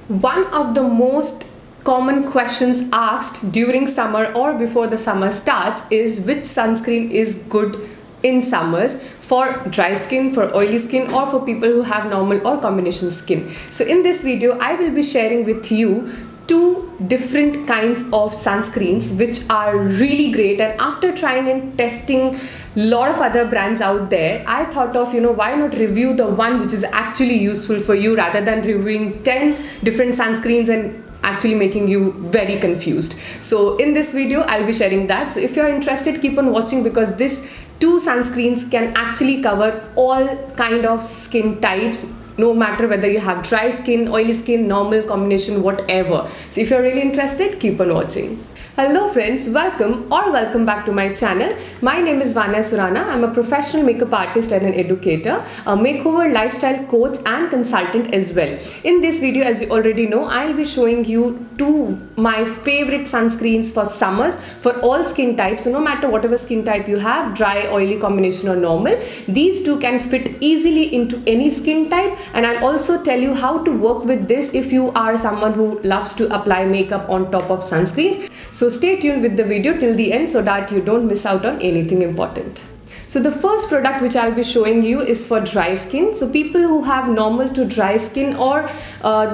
One of the most common questions asked during summer or before the summer starts is which sunscreen is good in summers for dry skin, for oily skin, or for people who have normal or combination skin. So in this video, I will be sharing with you two different kinds of sunscreens which are really great, and after trying and testing lot of other brands out there, I thought of, why not review the one which is actually useful for you rather than reviewing 10 different sunscreens and actually making you very confused. So in this video, I'll be sharing that. So if you're interested, keep on watching, because this two sunscreens can actually cover all kind of skin types, no matter whether you have dry skin, oily skin, normal, combination, whatever. So if you're really interested, keep on watching. Hello friends, welcome back to my channel. My name is Vanya Surana. I'm a professional makeup artist and an educator, a makeover lifestyle coach and consultant as well. In this video, as you already know, I'll be showing you two my favorite sunscreens for summers for all skin types. So no matter whatever skin type you have, dry, oily, combination or normal, these two can fit easily into any skin type. And I'll also tell you how to work with this if you are someone who loves to apply makeup on top of sunscreens. So stay tuned with the video till the end so that you don't miss out on anything important. So the first product which I'll be showing you is for dry skin. So people who have normal to dry skin, or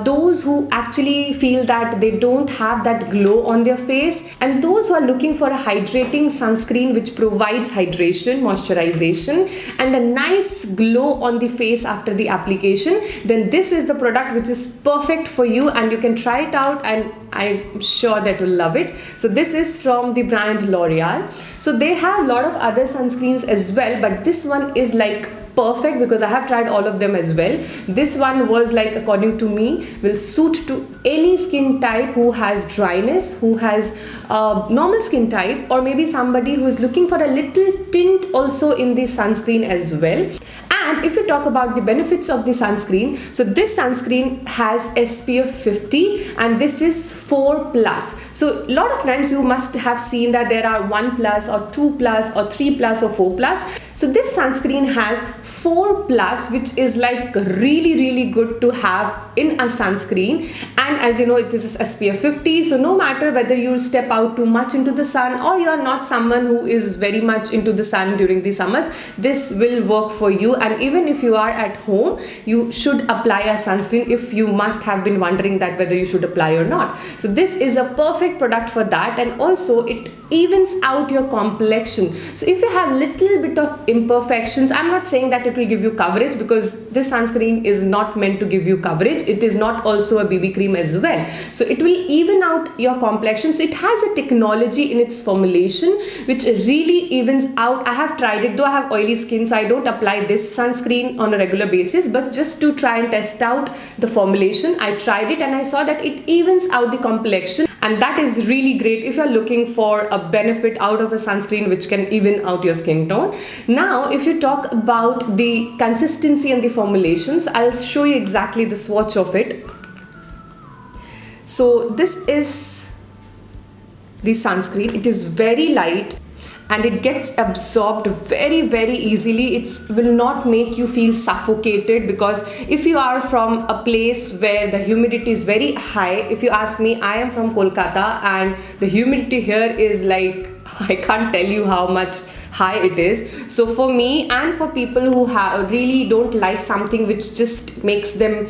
those who actually feel that they don't have that glow on their face, and those who are looking for a hydrating sunscreen which provides hydration, moisturization and a nice glow on the face after the application, then this is the product which is perfect for you, and you can try it out and I'm sure that you'll love it. So this is from the brand L'Oreal. So they have a lot of other sunscreens as well, but this one is like perfect because I have tried all of them as well. This one was like, according to me, will suit to any skin type who has dryness, who has normal skin type, or maybe somebody who is looking for a little tint also in the sunscreen as well. And if you talk about the benefits of the sunscreen, so this sunscreen has SPF 50 and this is 4+. So a lot of times you must have seen that there are 1+ or 2+ or 3+ or 4+. So this sunscreen has 4+, which is like really good to have in a sunscreen. And as you know, it is SPF 50, so no matter whether you step out too much into the sun or you are not someone who is very much into the sun during the summers, this will work for you. And even if you are at home, you should apply a sunscreen if you must have been wondering that whether you should apply or not. So this is a perfect product for that, and also it evens out your complexion. So if you have little bit of imperfections, I'm not saying that it will give you coverage, because this sunscreen is not meant to give you coverage. It is not also a BB cream as well. So it will even out your complexion. So it has a technology in its formulation which really evens out. I have tried it, though I have oily skin, so I don't apply this sunscreen on a regular basis, but just to try and test out the formulation, I tried it and I saw that it evens out the complexion, and that is really great if you're looking for a benefit out of a sunscreen which can even out your skin tone. Now if you talk about the consistency and the formulations, I'll show you exactly the swatch of it. So this is the sunscreen. It is very light and it gets absorbed very easily. It will not make you feel suffocated, because if you are from a place where the humidity is very high, if you ask me, I am from Kolkata and the humidity here is like, I can't tell you how much high it is. So for me and for people who really don't like something which just makes them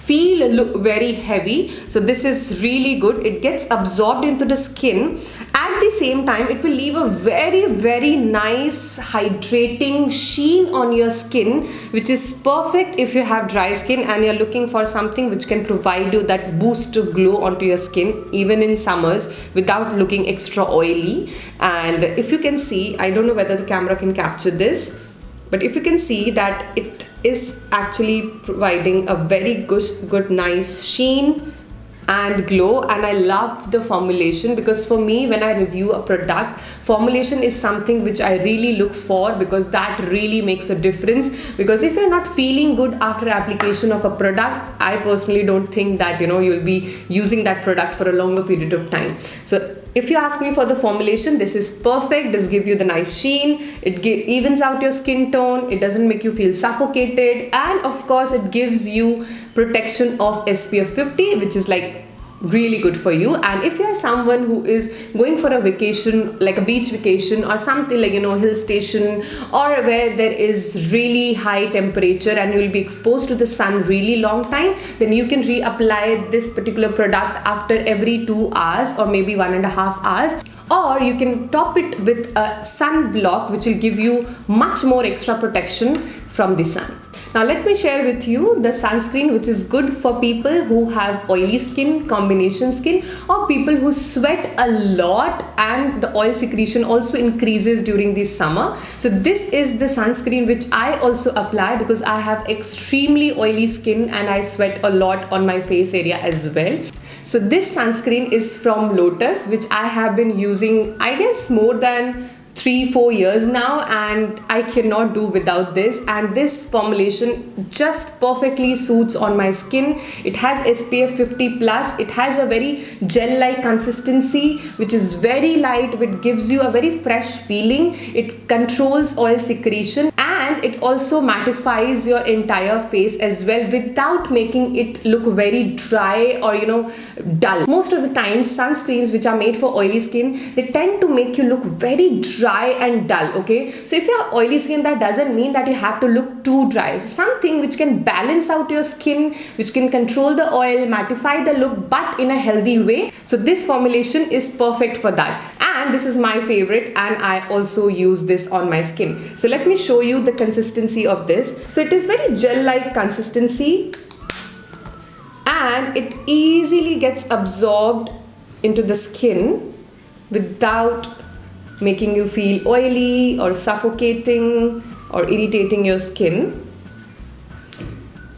look very heavy, so this is really good. It gets absorbed into the skin. At the same time, it will leave a very nice hydrating sheen on your skin, which is perfect if you have dry skin and you're looking for something which can provide you that boost of glow onto your skin even in summers without looking extra oily. And if you can see, I don't know whether the camera can capture this, but if you can see that it is actually providing a very good nice sheen and glow. And I love the formulation, because for me, when I review a product, formulation is something which I really look for, because that really makes a difference. Because if you're not feeling good after application of a product, I personally don't think that you'll be using that product for a longer period of time. So if you ask me for the formulation, this is perfect. This gives you the nice sheen, it evens out your skin tone, it doesn't make you feel suffocated, and of course it gives you protection of SPF 50, which is like really good for you. And if you are someone who is going for a vacation, like a beach vacation or something, like, you know, hill station, or where there is really high temperature and you will be exposed to the sun really long time, then you can reapply this particular product after every 2 hours or maybe 1.5 hours. Or you can top it with a sunblock, which will give you much more extra protection from the sun. Now let me share with you the sunscreen which is good for people who have oily skin, combination skin, or people who sweat a lot and the oil secretion also increases during the summer. So this is the sunscreen which I also apply because I have extremely oily skin and I sweat a lot on my face area as well. So this sunscreen is from Lotus, which I have been using, I guess, more than 3-4 years now, and I cannot do without this. And this formulation just perfectly suits on my skin. It has SPF 50 plus. It has a very gel-like consistency, which is very light, which gives you a very fresh feeling. It controls oil secretion and it also mattifies your entire face as well without making it look very dry or, you know, dull. Most of the time, sunscreens which are made for oily skin, they tend to make you look very dry and dull. Okay, so if you have oily skin, that doesn't mean that you have to look too dry. So something which can balance out your skin, which can control the oil, mattify the look, but in a healthy way. So this formulation is perfect for that, and this is my favorite, and I also use this on my skin. So let me show you the consistency of this. So it is very gel-like consistency and it easily gets absorbed into the skin without making you feel oily or suffocating or irritating your skin.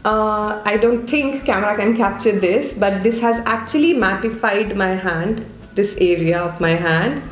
I don't think camera can capture this, but this has actually mattified my hand, this area of my hand.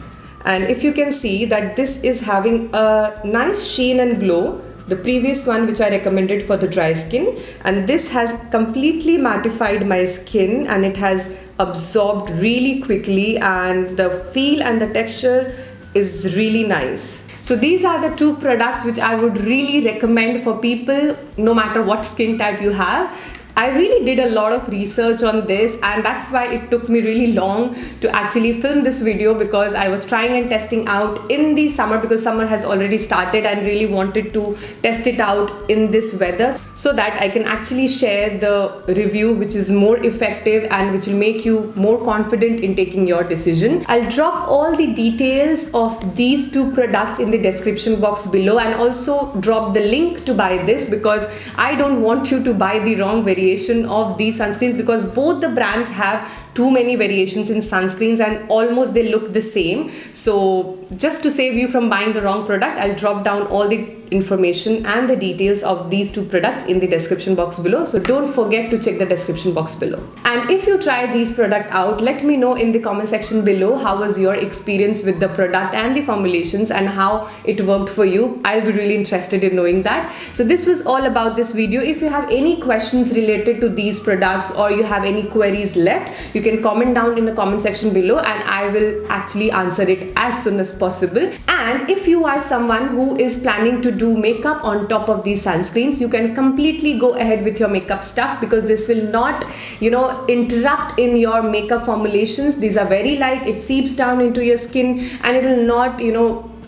And if you can see that this is having a nice sheen and glow, the previous one which I recommended for the dry skin, and this has completely mattified my skin and it has absorbed really quickly, and the feel and the texture is really nice. So these are the two products which I would really recommend for people no matter what skin type you have. I really did a lot of research on this, and that's why it took me really long to actually film this video, because I was trying and testing out in the summer, because summer has already started and really wanted to test it out in this weather so that I can actually share the review which is more effective and which will make you more confident in taking your decision. I'll drop all the details of these two products in the description box below, and also drop the link to buy this, because I don't want you to buy the wrong variation of these sunscreens, because both the brands have too many variations in sunscreens and almost they look the same. So just to save you from buying the wrong product, I'll drop down all the information and the details of these two products in the description box below. So don't forget to check the description box below. And if you try these products out, let me know in the comment section below how was your experience with the product and the formulations and how it worked for you. I'll be really interested in knowing that. So this was all about this video. If you have any questions related to these products or you have any queries left, you can comment down in the comment section below and I will actually answer it as soon as possible. And if you are someone who is planning to do makeup on top of these sunscreens, you can completely go ahead with your makeup stuff, because this will not, interrupt in your makeup formulations. These are very light, it seeps down into your skin and it will not,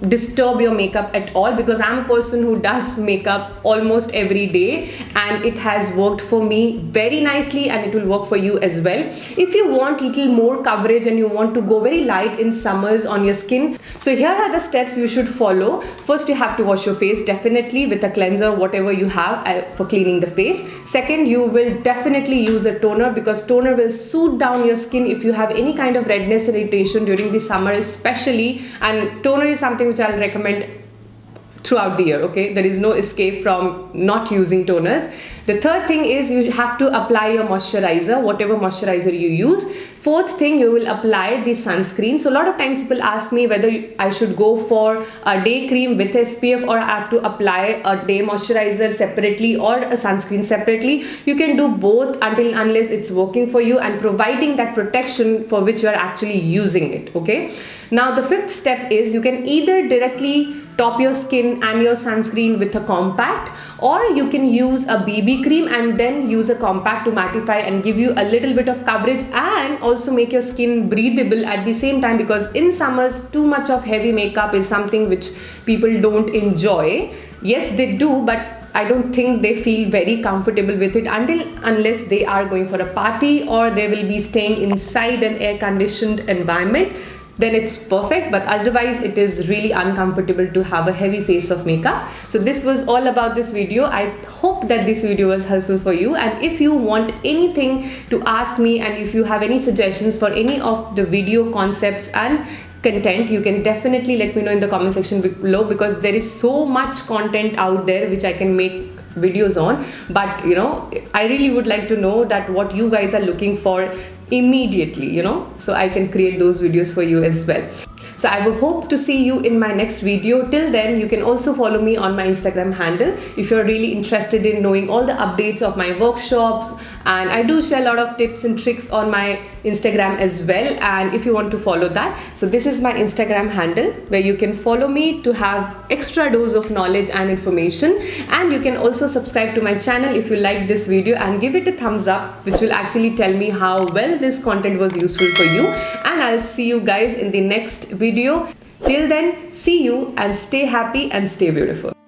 disturb your makeup at all, because I'm a person who does makeup almost every day and it has worked for me very nicely and it will work for you as well. If you want little more coverage and you want to go very light in summers on your skin, so here are the steps you should follow. First, you have to wash your face definitely with a cleanser, whatever you have for cleaning the face. Second, you will definitely use a toner, because toner will soothe down your skin if you have any kind of redness and irritation during the summer especially, and toner is something which I'll recommend throughout the year. Okay, there is no escape from not using toners. The third thing is you have to apply your moisturizer, whatever moisturizer you use. Fourth thing, you will apply the sunscreen. So a lot of times people ask me whether I should go for a day cream with SPF or I have to apply a day moisturizer separately or a sunscreen separately. You can do both until unless it's working for you and providing that protection for which you are actually using it. Okay. Now the fifth step is you can either directly top your skin and your sunscreen with a compact, or you can use a BB cream and then use a compact to mattify and give you a little bit of coverage and also make your skin breathable at the same time, because in summers too much of heavy makeup is something which people don't enjoy. Yes, they do, but I don't think they feel very comfortable with it unless they are going for a party or they will be staying inside an air-conditioned environment. Then it's perfect, but otherwise it is really uncomfortable to have a heavy face of makeup. So this was all about this video. I hope that this video was helpful for you, and if you want anything to ask me and if you have any suggestions for any of the video concepts and content, you can definitely let me know in the comment section below, because there is so much content out there which I can make videos on. But I really would like to know that what you guys are looking for immediately, so I can create those videos for you as well. So I will hope to see you in my next video. Till then, you can also follow me on my Instagram handle if you're really interested in knowing all the updates of my workshops, and I do share a lot of tips and tricks on my Instagram as well, and if you want to follow that, so this is my Instagram handle where you can follow me to have extra dose of knowledge and information. And you can also subscribe to my channel if you like this video and give it a thumbs up, which will actually tell me how well this content was useful for you. And I'll see you guys in the next video. Till then, see you and stay happy and stay beautiful.